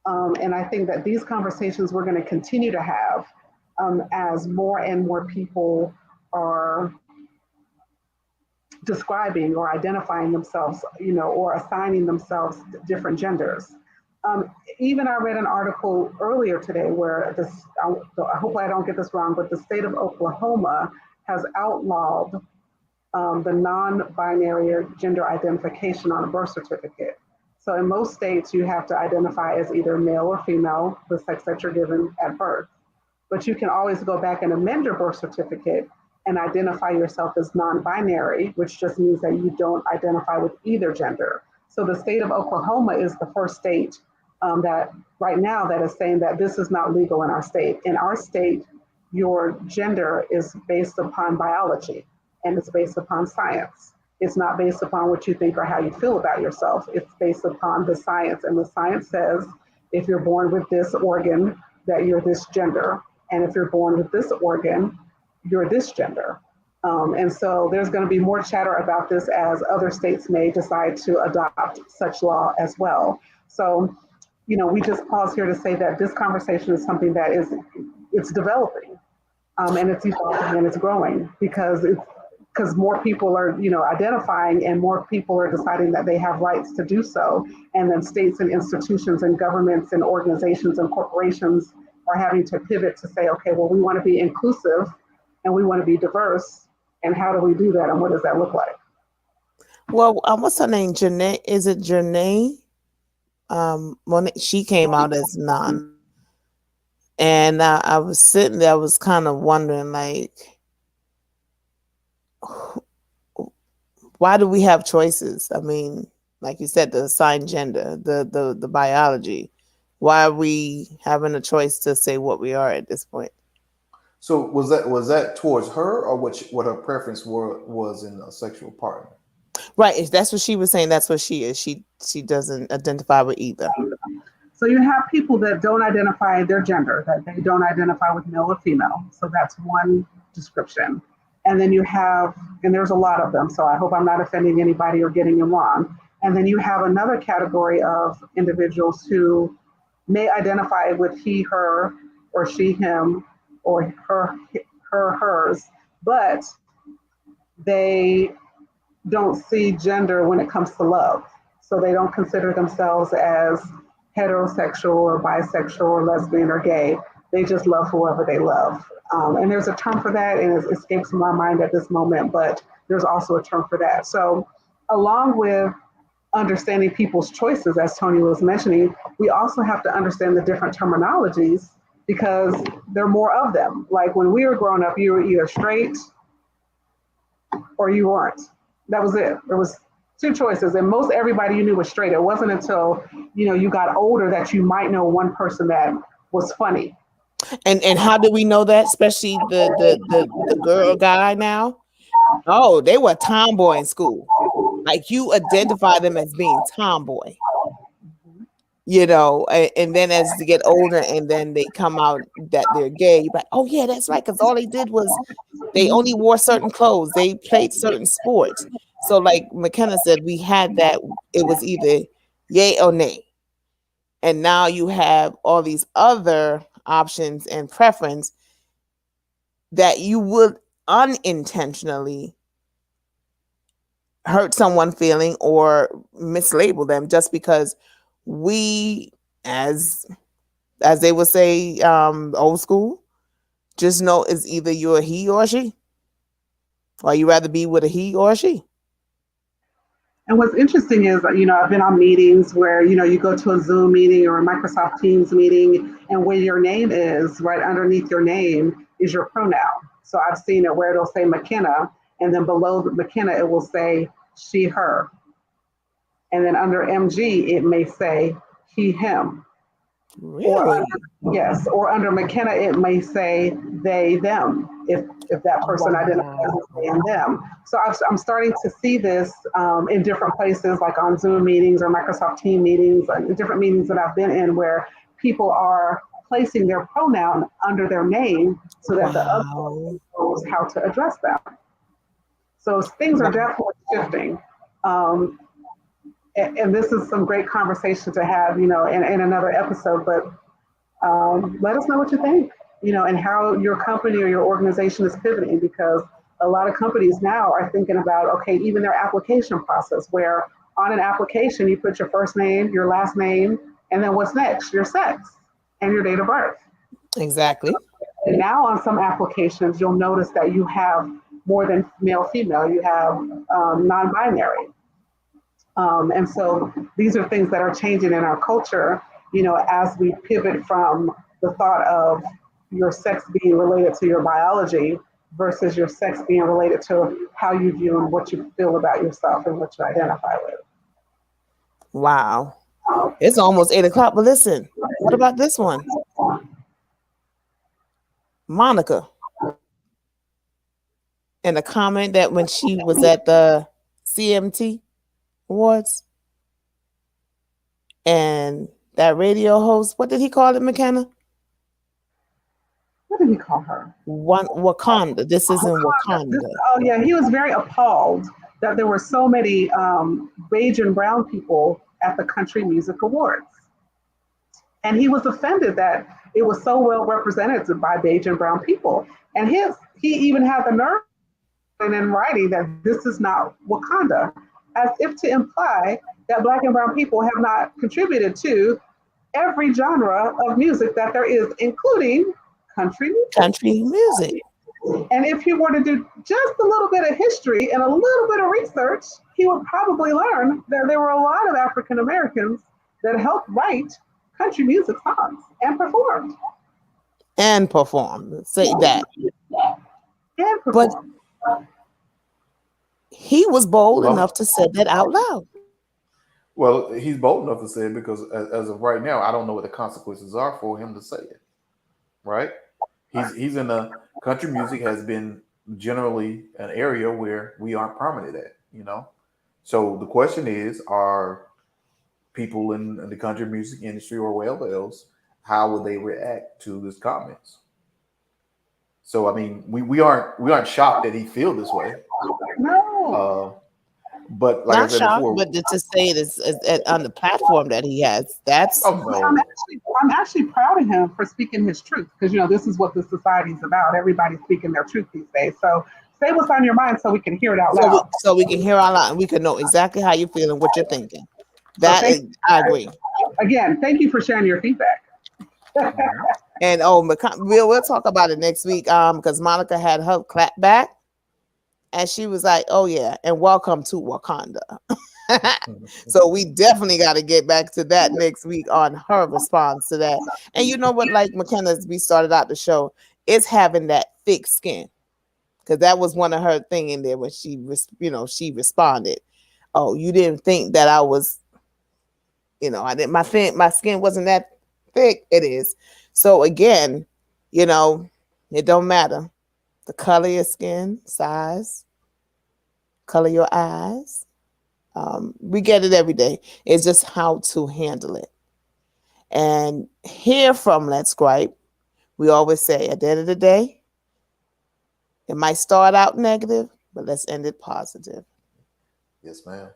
And I think that these conversations we're going to continue to have as more and more people are describing or identifying themselves, or assigning themselves different genders. Even I read an article earlier today where I hope I don't get this wrong, but the state of Oklahoma has outlawed the non-binary gender identification on a birth certificate. So in most states, you have to identify as either male or female, the sex that you're given at birth. But you can always go back and amend your birth certificate and identify yourself as non-binary, which just means that you don't identify with either gender. So the state of Oklahoma is the first state that right now that is saying that this is not legal in our state. In our state, your gender is based upon biology and it's based upon science. It's not based upon what you think or how you feel about yourself. It's based upon the science, and the science says if you're born with this organ, that you're this gender. And if you're born with this organ, you're this gender. And so there's going to be more chatter about this as other states may decide to adopt such law as well. So, we just pause here to say that this conversation is something that it's developing and it's evolving and it's growing because because more people are, identifying, and more people are deciding that they have rights to do so. And then states and institutions and governments and organizations and corporations are having to pivot to say, okay, well, we want to be inclusive and we want to be diverse. And how do we do that? And what does that look like? Well, what's her name? Janae? Is it Janae? She came out as non. And I was sitting there, I was kind of wondering, like, why do we have choices? I mean, like you said, the assigned gender, the biology. Why are we having a choice to say what we are at this point? So was that towards her, or what her preference was in a sexual partner? Right. If that's what she was saying, that's what she is. She doesn't identify with either. So you have people that don't identify their gender, that they don't identify with male or female. So that's one description. And then you have, and there's a lot of them, so I hope I'm not offending anybody or getting it wrong. And then you have another category of individuals who may identify with he, her, or she, him, or her, hers, but they don't see gender when it comes to love. So they don't consider themselves as heterosexual or bisexual or lesbian or gay. They just love whoever they love. And there's a term for that, and it escapes my mind at this moment, but there's also a term for that. So along with understanding people's choices, as Tony was mentioning, we also have to understand the different terminologies because there are more of them. Like when we were growing up, you were either straight or you weren't. That was it. There was two choices, and most everybody you knew was straight. It wasn't until you got older that you might know one person that was funny. And how do we know that? Especially the girl guy now. Oh, they were tomboy in school. Like you identify them as being tomboy. And then as they get older and then they come out that they're gay, you're like, oh yeah, that's right, because all they did was they only wore certain clothes, they played certain sports. So like McKenna said, we had that, it was either yay or nay. And now you have all these other options and preference that you would unintentionally hurt someone feeling or mislabel them just because we, as they would say, old school, just know it's either you're a he or a she, or you rather be with a he or a she. And what's interesting is, I've been on meetings where, you go to a Zoom meeting or a Microsoft Teams meeting, and where your name is, right underneath your name is your pronoun. So I've seen it where it'll say McKenna, and then below the McKenna, it will say she, her. And then under MG, it may say he, him. Really? Yes, or under McKenna, it may say they, them, if that person identifies as they and them. So I'm starting to see this in different places, like on Zoom meetings or Microsoft Team meetings, different meetings that I've been in where people are placing their pronoun under their name so that the other person knows how to address them. So things are definitely shifting. And this is some great conversation to have, in another episode, but let us know what you think, and how your company or your organization is pivoting, because a lot of companies now are thinking about, okay, even their application process, where on an application, you put your first name, your last name, and then what's next? Your sex and your date of birth. Exactly. And now on some applications, you'll notice that you have more than male, female, you have non-binary. And so these are things that are changing in our culture, as we pivot from the thought of your sex being related to your biology versus your sex being related to how you view and what you feel about yourself and what you identify with. Wow. It's almost 8:00, but listen, what about this one? Monica. In a comment that when she was at the CMT Awards, and that radio host, what did he call it, McKenna? What did he call her? Wakanda. This isn't Wakanda. Oh yeah, he was very appalled that there were so many beige and brown people at the Country Music Awards. And he was offended that it was so well represented by beige and brown people. And he even had the nerve and in writing that this is not Wakanda, as if to imply that Black and brown people have not contributed to every genre of music that there is, including country music. Country music. And if he were to do just a little bit of history and a little bit of research, he would probably learn that there were a lot of African Americans that helped write country music songs and performed. And performed. Say that. And performed. But he was bold enough to say that out loud. Well, he's bold enough to say it because as of right now, I don't know what the consequences are for him to say it. Right? He's in a country music has been generally an area where we aren't prominent at, you know. So the question is, are people in the country music industry or wherever else, how will they react to his comments? So I mean, we aren't shocked that he feel this way. No. But like Not I said shocked, before, but to say it is on the platform that he has, that's no. I'm actually proud of him for speaking his truth, because this is what the society's about. Everybody's speaking their truth these days. So say what's on your mind so we can hear it out loud. So we can hear out loud and we can know exactly how you feel and what you're thinking. I agree. Again, thank you for sharing your feedback. And we'll talk about it next week. Because Monica had her clap back. And she was like, oh, yeah, and welcome to Wakanda. So we definitely got to get back to that next week on her response to that. And you know what, like McKenna, we started out the show, is having that thick skin. Because that was one of her thing in there when she responded. Oh, you didn't think that I was, I didn't, my skin wasn't that thick. It is. So again, it don't matter. The color of your skin, size, color of your eyes. We get it every day. It's just how to handle it. And here from Let's Gripe, we always say at the end of the day, it might start out negative, but let's end it positive. Yes, ma'am.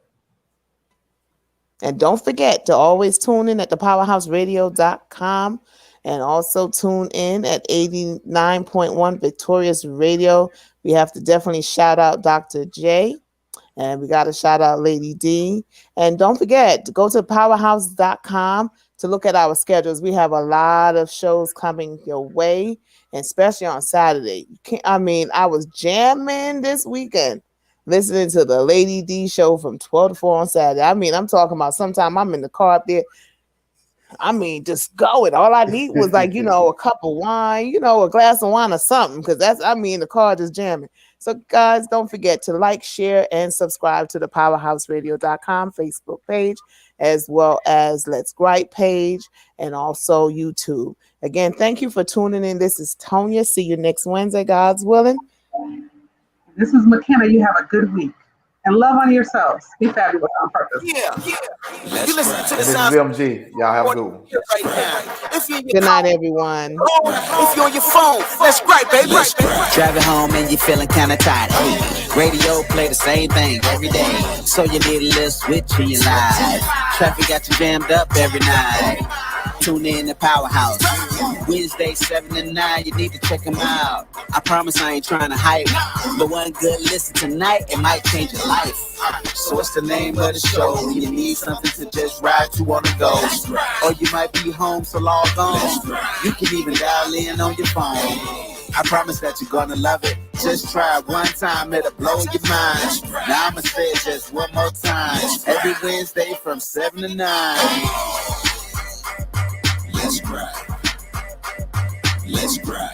And don't forget to always tune in at thepowerhouseradio.com. And also tune in at 89.1 Victorious Radio. We have to definitely shout out Dr. J. And we got to shout out Lady D. And don't forget to go to powerhouse.com to look at our schedules. We have a lot of shows coming your way, and especially on Saturday. I was jamming this weekend, listening to the Lady D show from 12 to 4 on Saturday. I'm talking about sometime I'm in the car up there. Just going. All I need was a cup of wine, a glass of wine or something, because the car just jamming. So guys, don't forget to like, share, and subscribe to the powerhouseradio.com Facebook page, as well as Let's Gripe page, and also YouTube. Again, thank you for tuning in. This is Tonya. See you next Wednesday, God's willing. This is McKenna. You have a good week. And love on yourselves. Be fabulous on purpose. Yeah. You listen to the This is sounds MG. Y'all have a good one. right now. If you're in your Good night, car, everyone. if you're on your phone, let's gripe, baby. Driving home and you're feeling kinda tired. Hey, radio play the same thing every day. So you need a little switch in your life. Traffic got you jammed up every night. Tune in to Powerhouse. Wednesday, 7 to 9, you need to check them out. I promise I ain't trying to hype, but one good listen tonight, it might change your life. So what's the name of the show? You need something to just ride to on the go. Or you might be home, so log on. You can even dial in on your phone. I promise that you're gonna love it. Just try it one time, it'll blow your mind. Now I'ma say it just one more time. Every Wednesday from 7 to 9. Let's gripe. Let's gripe.